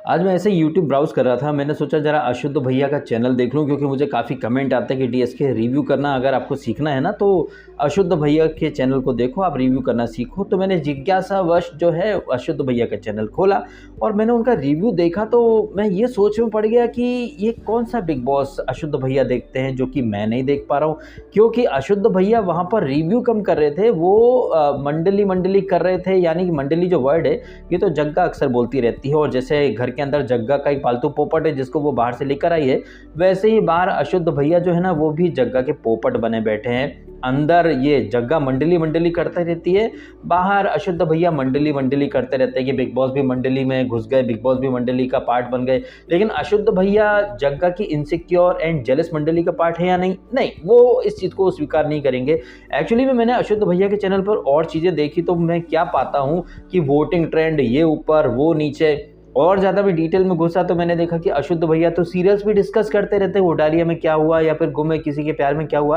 आज मैं ऐसे यूट्यूब ब्राउज़ कर रहा था, मैंने सोचा ज़रा अशुद्ध भैया का चैनल देख लूँ क्योंकि मुझे काफ़ी कमेंट आते हैं कि डीएसके रिव्यू करना अगर आपको सीखना है ना तो अशुद्ध भैया के चैनल को देखो, आप रिव्यू करना सीखो। तो मैंने जिज्ञासावश जो है अशुद्ध भैया का चैनल खोला और मैंने उनका रिव्यू देखा तो मैं ये सोच में पड़ गया कि ये कौन-सा बिग बॉस अशुद्ध भैया देखते हैं जो कि मैं नहीं देख पा रहा हूँ। क्योंकि अशुद्ध भैया वहाँ पर रिव्यू कम कर रहे थे, वो मंडली कर रहे थे, यानी कि मंडली जो वर्ड है ये तो जग्गा अक्सर बोलती रहती है और जैसे घर के अंदर जग्गा का एक पालतू पोपट है जिसको वो बाहर से लेकर आई है, वैसे ही बाहर अशुद्ध भैया जो है ना वो भी जग्गा के पोपट बने बैठे हैं। अंदर ये जग्गा मंडली करते रहती है, बाहर अशुद्ध भैया मंडली करते रहते हैं कि बिग बॉस भी मंडली में घुस गए, बिग बॉस भी मंडली का पार्ट बन गए। लेकिन अशुद्ध भैया जग्गा की इनसिक्योर एंड जेलस मंडली का पार्ट है या नहीं? नहीं, वो इस चीज़ को स्वीकार नहीं करेंगे। एक्चुअली में मैंने अशुद्ध भैया के चैनल पर और चीज़ें देखी तो मैं क्या पाता हूँ कि वोटिंग ट्रेंड ये ऊपर वो नीचे, और ज़्यादा मैं डिटेल में घुसा तो मैंने देखा कि अशुद्ध भैया तो सीरियल्स भी डिस्कस करते रहते हैं, वोटारिया में क्या हुआ या फिर गुम है किसी के प्यार में क्या हुआ।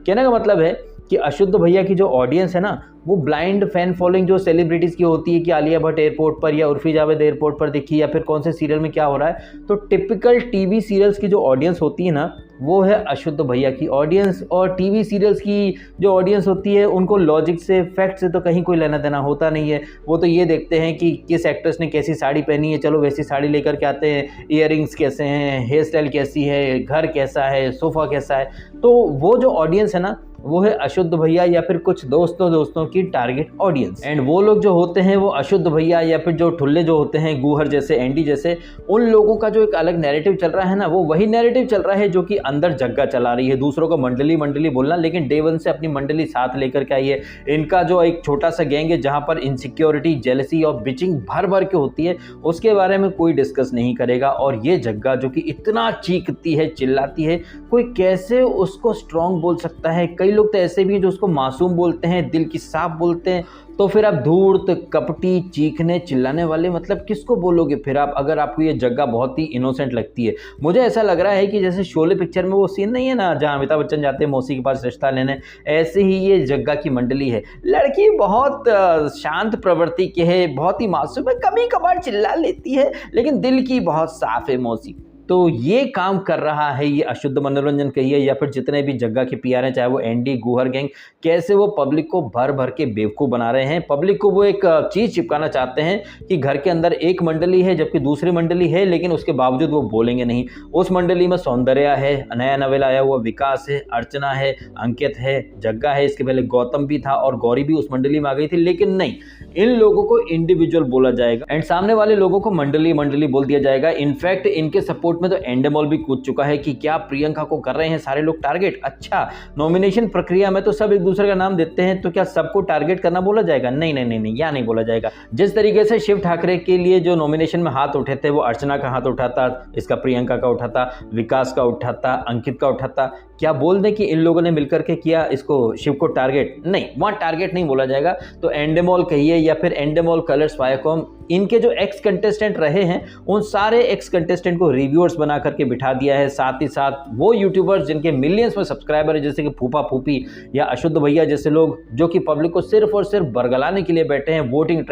कहने का मतलब है कि अशुद्ध भैया की जो ऑडियंस है ना वो ब्लाइंड फैन फॉलोइंग जो सेलिब्रिटीज़ की होती है कि आलिया भट्ट एयरपोर्ट पर या उर्फी जावेद एयरपोर्ट पर दिखी या फिर कौन से सीरियल में क्या हो रहा है, तो टिपिकल टीवी सीरियल्स की जो ऑडियंस होती है ना वो है अशुद्ध भैया की ऑडियंस। और टीवी सीरियल्स की जो ऑडियंस होती है उनको लॉजिक से फैक्ट से तो कहीं कोई लेना देना होता नहीं है। वो तो ये देखते हैं कि किस एक्ट्रेस ने कैसी साड़ी पहनी है, चलो वैसी साड़ी लेकर के आते हैं, ईयरिंग्स कैसे हैं, हेयर स्टाइल कैसी है, घर कैसा है, सोफ़ा कैसा है। तो वो जो ऑडियंस है ना वो है अशुद्ध भैया या फिर कुछ दोस्तों की टारगेट ऑडियंस। एंड वो लोग जो होते हैं वो अशुद्ध भैया या फिर जो ठुल्ले जो होते हैं गूहर जैसे, एंडी जैसे, उन लोगों का जो एक अलग नैरेटिव चल रहा है ना वो वही नैरेटिव चल रहा है जो कि अंदर जग्गा चला रही है, दूसरों को मंडली बोलना, लेकिन डे वन से अपनी मंडली साथ लेकर के आई है। इनका जो एक छोटा सा गैंग है जहाँ पर इनसिक्योरिटी, जेलसी और बिचिंग भर के होती है उसके बारे में कोई डिस्कस नहीं करेगा। और ये जग्गा जो कि इतना चीखती है, चिल्लाती है, कोई कैसे उसको स्ट्रॉन्ग बोल सकता है? कई लोग तो ऐसे भी हैं जो उसको मासूम बोलते हैं, दिल की साफ बोलते हैं। तो फिर आप धूर्त, कपटी, चीखने चिल्लाने वाले मतलब किसको बोलोगे फिर आप, अगर आपको ये जग्गा बहुत ही इनोसेंट लगती है? मुझे ऐसा लग रहा है कि जैसे शोले पिक्चर में वो सीन नहीं है ना जहाँ अमिताभ बच्चन जाते हैं मौसी के पास रिश्ता लेने, ऐसे ही ये जग्गा की मंडली है। लड़की बहुत शांत प्रवृत्ति की है, बहुत ही मासूम है, कभी कभार चिल्ला लेती है लेकिन दिल की बहुत साफ है मौसी। तो ये काम कर रहा है ये अशुद्ध मनोरंजन कहिए या फिर जितने भी जग्गा के पीआर हैं, चाहे वो एंडी, गूहर गैंग, कैसे वो पब्लिक को भर के बेवकूफ़ बना रहे हैं। पब्लिक को वो एक चीज़ चिपकाना चाहते हैं कि घर के अंदर एक मंडली है जबकि दूसरी मंडली है, लेकिन उसके बावजूद वो बोलेंगे नहीं। उस मंडली में सौंदर्या है, नया नवेला आया हुआ विकास है, अर्चना है, अंकित है, जग्गा है, इसके पहले गौतम भी था और गौरी भी उस मंडली में आ गई थी। लेकिन नहीं, इन लोगों को इंडिविजुअल बोला जाएगा एंड सामने वाले लोगों को मंडली बोल दिया जाएगा। इनफैक्ट इनके सपोर्ट में तो एंडेमॉल भी कूद चुका है कि क्या प्रियंका को कर रहे हैं सारे लोग टारगेट? अच्छा, नॉमिनेशन प्रक्रिया में तो सब एक दूसरे का नाम देते हैं, तो क्या सबको टारगेट करना बोला जाएगा? नहीं, या नहीं बोला जाएगा। जिस तरीके से शिव ठाकरे के लिए जो नॉमिनेशन में हाथ उठे थे वो अर्चना का हाथ उठाता, इसका प्रियंका का उठाता, विकास का उठाता, अंकित का उठाता, क्या बोल दें कि इन लोगों ने मिलकर के किया इसको शिव को टारगेट? नहीं, वहाँ टारगेट नहीं बोला जाएगा। तो एंडेमॉल कहिए या फिर एंडेमॉल कलर्स वायाकॉम, इनके जो एक्स कंटेस्टेंट रहे हैं उन सारे एक्स कंटेस्टेंट को रिव्यूअर्स बना करके बिठा दिया है। साथ ही साथ वो यूट्यूबर्स जिनके मिलियंस में सब्सक्राइबर है जैसे कि फूफा फूफी या अशुद्ध भैया जैसे लोग, जो कि पब्लिक को सिर्फ और सिर्फ बरगलाने के लिए बैठे हैं। Voting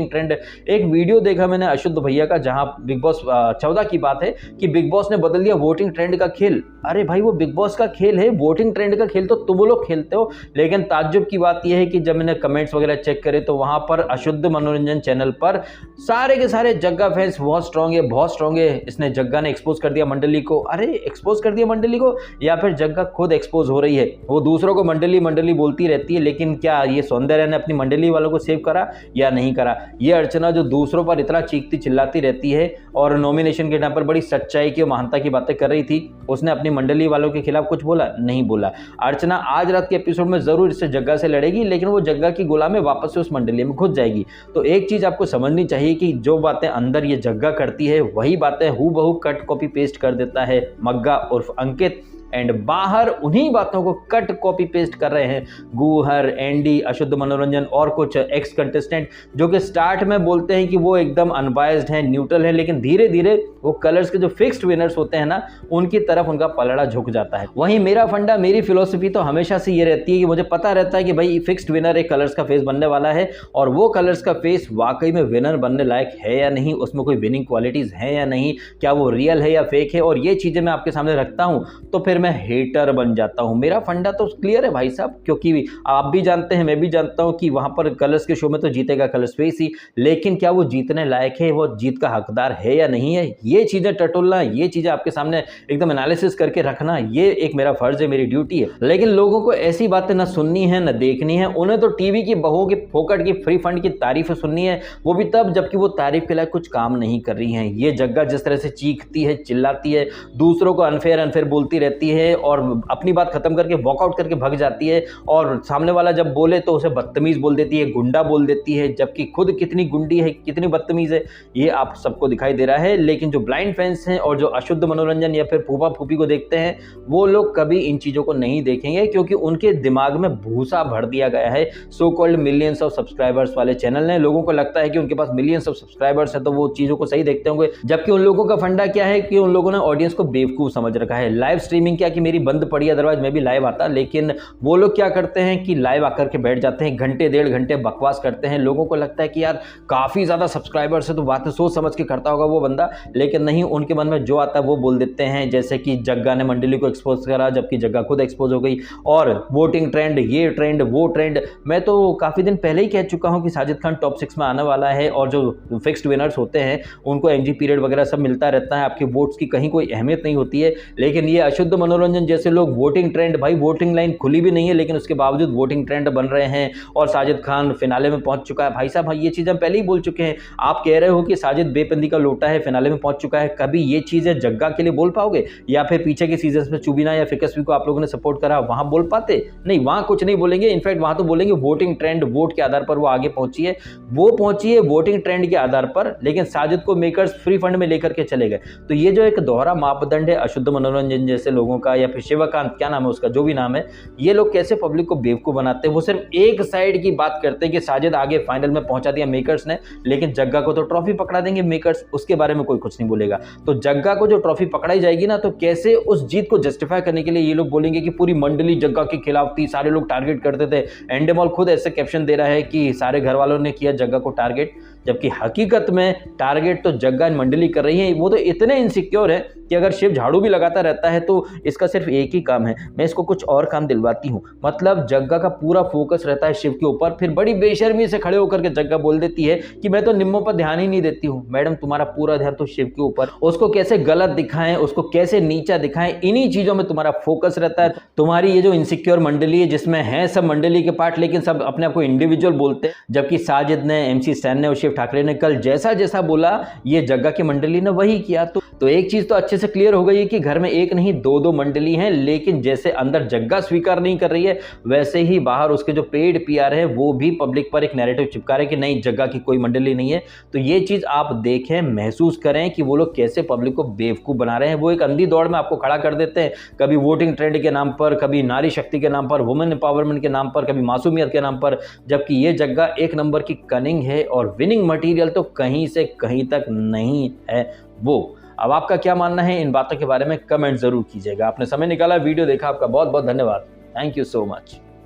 trend. एक वीडियो देखा मैंने अशुद्ध भैया का जहां बिग बॉस 14 की बात है कि बिग बॉस ने बदल दिया वोटिंग ट्रेंड का खेल। अरे भाई, वो बिग बॉस का खेल है, वोटिंग ट्रेंड का खेल तो तुम लोग खेलते हो। लेकिन ताज्जुब की बात यह है कि जब मैंने कमेंट्स वगैरह चेक करे तो वहां पर अशुद्ध मनोरंजन चैनल पर सारे के सारे जग्गा फैंस बहुत स्ट्रांग है, इसने जग्गा ने एक्सपोज कर दिया मंडली को। अरे एक्सपोज कर दिया मंडली को या फिर जग्गा खुद एक्सपोज हो रही है? वो दूसरों को मंडली बोलती रहती है, लेकिन क्या ये सौंदर्या ने अपनी मंडली वालों को सेव करा या नहीं करा? ये अर्चना जो दूसरों पर इतना चीखती चिल्लाती रहती है और नॉमिनेशन के टाइम पर बड़ी सच्चाई की और महानता की बातें कर रही थी, उसने अपनी मंडली वालों के खिलाफ कुछ बोला? नहीं बोला। अर्चना आज रात के एपिसोड में जरूर इससे जग्गा से लड़ेगी, लेकिन वो जग्गा की गुलाम में वापस से उस मंडली में घुस जाएगी। तो एक चीज आपको समझनी चाहिए कि जो बातें अंदर ये जग्गा करती है वही बातें हूबहू कट कॉपी पेस्ट कर देता है मग्गा उर्फ अंकित। एंड बाहर उन्हीं बातों को कट कॉपी पेस्ट कर रहे हैं गूहर, एंडी, अशुद्ध मनोरंजन और कुछ एक्स कंटेस्टेंट, जो कि स्टार्ट में बोलते हैं कि वो एकदम अनबायस्ड है, न्यूट्रल है, लेकिन धीरे धीरे वो कलर्स के जो फिक्स्ड विनर्स होते हैं ना, उनकी तरफ उनका पलड़ा झुक जाता है। वहीं मेरा फंडा, मेरी फिलॉसफी तो हमेशा से ये रहती है कि मुझे पता रहता है कि भाई फिक्स्ड विनर एक कलर्स का फेस बनने वाला है और वो कलर्स का फेस वाकई में विनर बनने लायक है या नहीं, उसमें कोई विनिंग क्वालिटीज है या नहीं, क्या वो रियल है या फेक है, और ये चीजें मैं आपके सामने रखता हूं तो फिर मैं हेटर बन जाता हूं। मेरा फंडा तो क्लियर है भाई साहब, क्योंकि आप भी जानते हैं, मैं भी जानता हूं कि वहां पर कलर्स के शो में तो जीतेगा कलर्स फेस ही, लेकिन क्या वो जीतने लायक है, वो जीत का हकदार है या नहीं है, ये चीजें टटोलना, ये चीजें आपके सामने एकदम एनालिसिस करके रखना, ये एक मेरा फर्ज है, मेरी ड्यूटी है। लेकिन लोगों को ऐसी बातें न सुननी है न देखनी है, उन्हें तो टीवी की बहुओं की फोकट की फ्री फंड की तारीफ सुननी है, वो भी तब जबकि वो तारीफ के लायक कुछ काम नहीं कर रही हैं। ये जग्गा जिस तरह से चीखती है, चिल्लाती है, दूसरों को अनफेयर बोलती रहती है और अपनी बात खत्म करके वॉकआउट करके भाग जाती है, और सामने वाला जब बोले तो उसे बदतमीज बोल देती है, गुंडा बोल देती है, जबकि खुद कितनी गुंडी है, कितनी बदतमीज है, ये आप सबको दिखाई दे रहा है। लेकिन जो ब्लाइंड फैंस हैं और जो अशुद्ध मनोरंजन या फिर फूफा फूफी को देखते हैं, वो लोग कभी इन चीजों को नहीं देखेंगे, क्योंकि उनके दिमाग में भूसा भर दिया गया है so called millions of subscribers वाले चैनल ने। लोगों को लगता है कि उनके पास मिलियंस ऑफ सब्सक्राइबर्स है तो वो चीजों को सही देखते होंगे, जबकि उन लोगों का फंडा क्या है कि उन लोगों ने ऑडियंस को बेवकूफ समझ रखा है। लाइव स्ट्रीमिंग क्या कि मेरी बंद पड़ी, अदरवाइज मैं भी लाइव आता, लेकिन वो लोग क्या करते हैं कि लाइव आकर के बैठ जाते हैं, घंटे 1.5 घंटे बकवास करते हैं। लोगों को लगता है कि यार काफी ज्यादा सब्सक्राइबर्स है तो बातें सोच समझ के करता होगा वो बंदा, लेकिन नहीं, उनके मन में जो आता है वो बोल देते हैं। जैसे कि जग्गा ने मंडली को एक्सपोज करा, जबकि जग्गा खुद एक्सपोज हो गई, और वोटिंग ट्रेंड, ये ट्रेंड, वो ट्रेंड। मैं तो काफी दिन पहले ही कह चुका हूं कि साजिद खान टॉप 6 में आने वाला है, और जो फिक्स्ड विनर्स होते हैं उनको एमजी पीरियड वगैरह सब मिलता रहता है, आपके वोट्स की कहीं कोई अहमियत नहीं होती है। लेकिन ये अशुद्ध मनोरंजन जैसे लोग वोटिंग ट्रेंड, भाई वोटिंग लाइन खुली भी नहीं है लेकिन उसके बावजूद वोटिंग ट्रेंड बन रहे हैं, और साजिद खान फिनाले में पहुंच चुका है। भाई साहब, ये चीज़ हम पहले ही बोल चुके हैं। आप कह रहे हो कि साजिद बेपंदी का लोटा है, फिनाले में पहुंच चुका है, कभी ये चीज़ें जग्गा के लिए बोल पाओगे? या फिर पीछे के सीजन में चुबीना या फिकसवी को आप लोगों ने सपोर्ट करा, वहां बोल पाते? नहीं, वहां कुछ नहीं बोलेंगे। इनफैक्ट वहां तो बोलेंगे वोटिंग ट्रेंड, वोट के आधार पर वो आगे पहुंची है, वो पहुंची है वोटिंग ट्रेंड के आधार पर, लेकिन साजिद को मेकर्स फ्री फंड में लेकर के चले गए। तो ये जो एक दोहरा मापदंड है अशुद्ध मनोरंजन जैसे लोगों का, या फिर शिवकांत, क्या नाम है उसका, जो भी नाम है, ये लोग कैसे पब्लिक को बेवकूफ बनाते हैं। वो सिर्फ एक साइड की बात करते हैं कि साजिद आगे फाइनल में पहुंचा दिया मेकर्स ने, लेकिन जग्गा को तो ट्रॉफी पकड़ा देंगे मेकर्स, उसके बारे में कोई कुछ नहीं बोलेगा। तो जग्गा को जो ट्रॉफी पकड़ाई जाएगी ना, तो कैसे उस जीत को जस्टिफाई करने के लिए ये लोग बोलेंगे कि पूरी मंडली जग्गा के खिलाफ थी, सारे लोग टारगेट करते थे। एंडेमॉल खुद ऐसे कैप्शन दे रहा है कि सारे घर वालों ने किया जग्गा को टारगेट, जबकि हकीकत में टारगेट तो जग्गा मंडली कर रही है। वो तो इतने इनसिक्योर है कि अगर शिव झाड़ू भी लगाता रहता है तो इसका सिर्फ एक ही काम है, मैं इसको कुछ और काम दिलवाती हूँ। मतलब जग्गा का पूरा फोकस रहता है शिव के ऊपर, फिर बड़ी बेशर्मी से खड़े होकर के जग्गा बोल देती है कि मैं तो निम्मों पर ध्यान ही नहीं देती हूँ। मैडम, तुम्हारा पूरा ध्यान तो शिव के ऊपर, उसको कैसे गलत दिखाएं, उसको कैसे नीचा दिखाएं, इन्हीं चीजों में तुम्हारा फोकस रहता है। तुम्हारी ये जो इनसिक्योर मंडली है, जिसमें है सब मंडली के पार्ट लेकिन सब अपने आप को इंडिविजुअल बोलते हैं, जबकि साजिद ने, MC स्टैन ने और शिव ठाकरे ने कल जैसा जैसा बोला, ये जग्गा की मंडली ने वही किया। तो एक चीज तो अच्छे से क्लियर हो गई है कि घर में एक नहीं दो मंडली हैं, लेकिन जैसे अंदर जग्गा स्वीकार नहीं कर रही है, वैसे ही बाहर उसके जो पेड PR है वो भी पब्लिक पर एक नैरेटिव चिपका रहे कि नहीं, जग्गा की कोई मंडली नहीं है। तो ये चीज आप देखें, महसूस करें कि वो लोग कैसे पब्लिक को बेवकूफ बना रहे हैं। वो एक अंधी दौड़ में आपको खड़ा कर देते हैं, कभी वोटिंग ट्रेंड के नाम पर, कभी नारी शक्ति के नाम पर, वुमेन एम्पावरमेंट के नाम पर, कभी मासूमियत के नाम पर, जबकि ये जग्गा एक नंबर की कनिंग है और विनिंग मटीरियल तो कहीं से कहीं तक नहीं है वो। अब आपका क्या मानना है इन बातों के बारे में कमेंट जरूर कीजिएगा। आपने समय निकाला, वीडियो देखा, आपका बहुत बहुत धन्यवाद। Thank you so much.